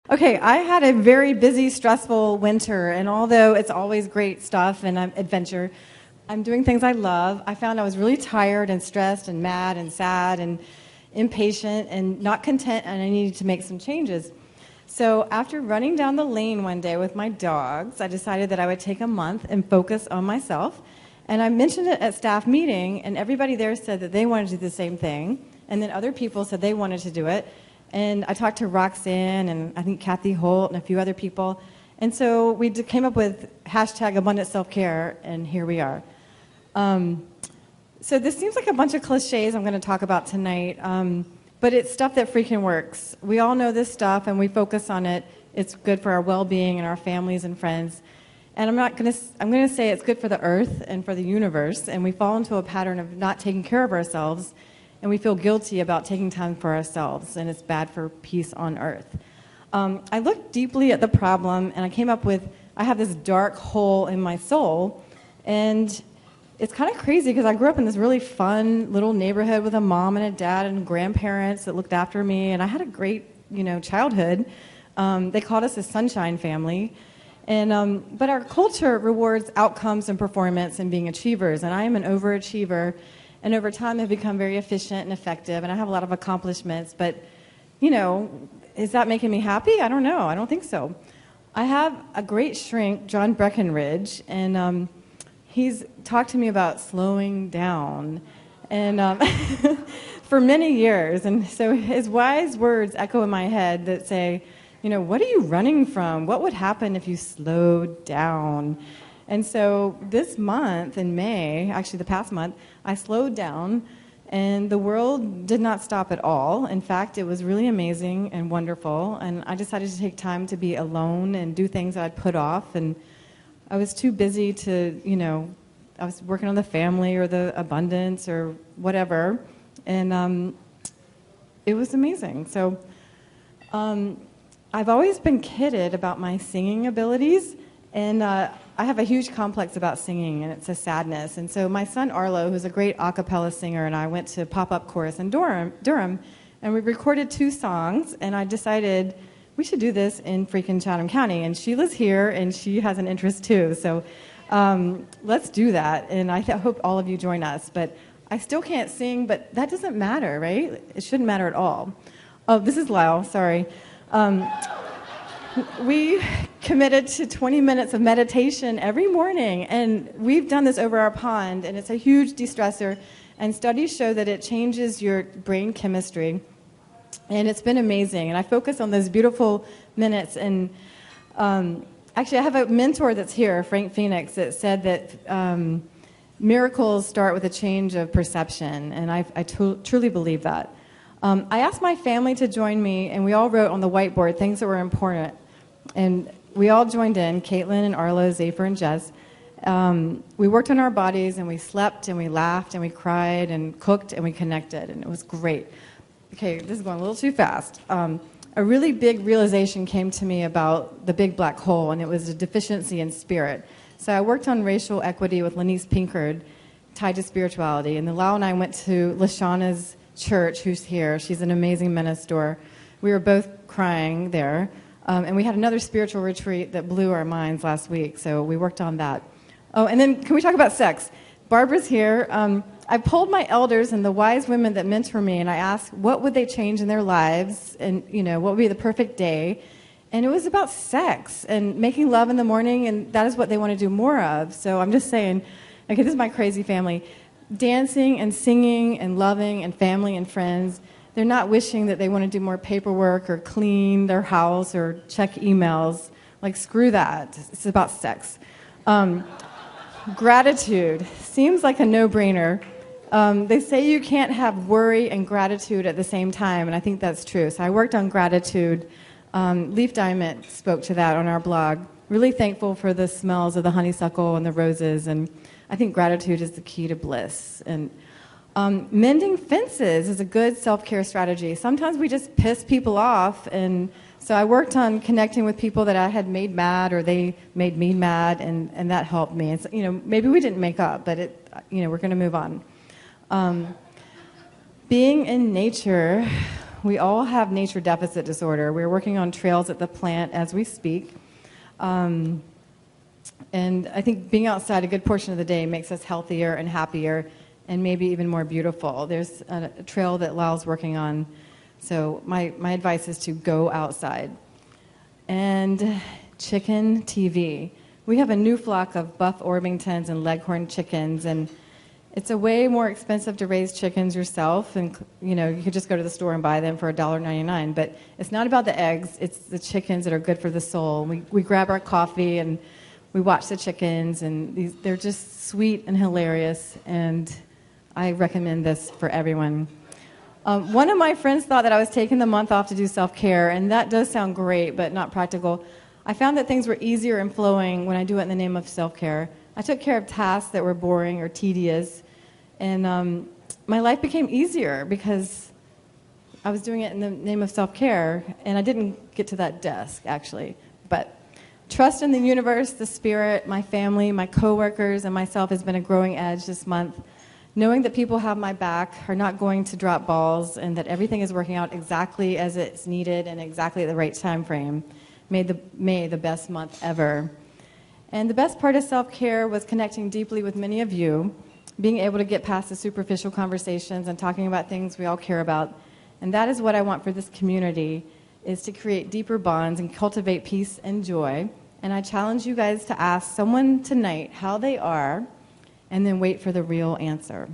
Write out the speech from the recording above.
Okay, I had a very busy, stressful winter, and although it's always great stuff and adventure, I'm doing things I love. I found I was really tired and stressed and mad and sad and impatient and not content, and I needed to make some changes. So after running down the lane one day with my dogs, I decided that I would take a month and focus on myself. And I mentioned it at staff meeting, and everybody there said that they wanted to do the same thing. And then other people said they wanted to do it. And I talked to Roxanne and I think Kathy Holt and a few other people. And so we came up with hashtag abundant self-care, and here we are. So this seems like a bunch of cliches I'm going to talk about tonight, but it's stuff that freaking works. We all know this stuff, and we focus on it. It's good for our well-being and our families and friends. And I'm going to say it's good for the earth and for the universe, and we fall into a pattern of not taking care of ourselves, and we feel guilty about taking time for ourselves, and it's bad for peace on earth. I looked deeply at the problem, and I came up with, I have this dark hole in my soul, and it's kind of crazy because I grew up in this really fun little neighborhood with a mom and a dad and grandparents that looked after me, and I had a great, childhood. They called us a sunshine family. And, but our culture rewards outcomes and performance and being achievers, and I am an overachiever, and over time I've become very efficient and effective, and I have a lot of accomplishments, but, is that making me happy? I don't know. I don't think so. I have a great shrink, John Breckenridge, and he's talked to me about slowing down, and for many years, and so his wise words echo in my head that say, what are you running from? What would happen if you slowed down? And so this month in May, actually the past month, I slowed down, and the world did not stop at all. In fact, it was really amazing and wonderful, and I decided to take time to be alone and do things that I'd put off, and I was too busy to, I was working on the family or the abundance or whatever, and it was amazing. So I've always been kidded about my singing abilities, and I have a huge complex about singing, and it's a sadness. And so my son Arlo, who's a great a cappella singer, and I went to pop-up chorus in Durham, and we recorded 2 songs, and I decided we should do this in freaking Chatham County. And Sheila's here, and she has an interest too, so let's do that, and I hope all of you join us. But I still can't sing, but that doesn't matter, right? It shouldn't matter at all. Oh, this is Lyle, sorry. We committed to 20 minutes of meditation every morning, and we've done this over our pond, and it's a huge de-stressor, and studies show that it changes your brain chemistry, and it's been amazing. And I focus on those beautiful minutes, and actually I have a mentor that's here, Frank Phoenix, that said that miracles start with a change of perception, and I truly believe that. I asked my family to join me, and we all wrote on the whiteboard things that were important. And we all joined in, Caitlin and Arlo, Zephyr and Jess. We worked on our bodies, and we slept, and we laughed, and we cried, and cooked, and we connected, and it was great. Okay, this is going a little too fast. A really big realization came to me about the big black hole, and it was a deficiency in spirit. So I worked on racial equity with Lenise Pinkard, tied to spirituality, and then Lau and I went to Lashana's church, who's here. She's an amazing minister. We were both crying there. And we had another spiritual retreat that blew our minds last week, so we worked on that. Oh, and then can we talk about sex? Barbara's here. I polled my elders and the wise women that mentor me, and I asked what would they change in their lives, and what would be the perfect day. And it was about sex and making love in the morning, and that is what they want to do more of. So I'm just saying, okay, this is my crazy family. Dancing and singing and loving and family and friends. They're not wishing that they want to do more paperwork or clean their house or check emails. Like, screw that. It's about sex. Gratitude seems like a no-brainer. They say you can't have worry and gratitude at the same time, and I think that's true. So I worked on gratitude. Leaf Diamond spoke to that on our blog. Really thankful for the smells of the honeysuckle and the roses, and I think gratitude is the key to bliss. And mending fences is a good self-care strategy. Sometimes we just piss people off, and so I worked on connecting with people that I had made mad, or they made me mad, and that helped me. And so, maybe we didn't make up, but we're going to move on. Being in nature we all have nature deficit disorder. We're working on trails at the plant as we speak. And I think being outside a good portion of the day makes us healthier and happier and maybe even more beautiful. There's a trail that Lyle's working on. So my advice is to go outside. And chicken TV. We have a new flock of buff Orpingtons and leghorn chickens, and it's a way more expensive to raise chickens yourself, and you could just go to the store and buy them for $1.99. But it's not about the eggs; it's the chickens that are good for the soul. We grab our coffee and we watch the chickens, and they're just sweet and hilarious. And I recommend this for everyone. One of my friends thought that I was taking the month off to do self-care, and that does sound great, but not practical. I found that things were easier and flowing when I do it in the name of self-care. I took care of tasks that were boring or tedious, and my life became easier because I was doing it in the name of self-care, and I didn't get to that desk, actually. But trust in the universe, the spirit, my family, my coworkers, and myself has been a growing edge this month. Knowing that people have my back, are not going to drop balls, and that everything is working out exactly as it's needed and exactly at the right time frame made the best month ever. And the best part of self-care was connecting deeply with many of you, being able to get past the superficial conversations and talking about things we all care about. And that is what I want for this community, is to create deeper bonds and cultivate peace and joy. And I challenge you guys to ask someone tonight how they are, and then wait for the real answer.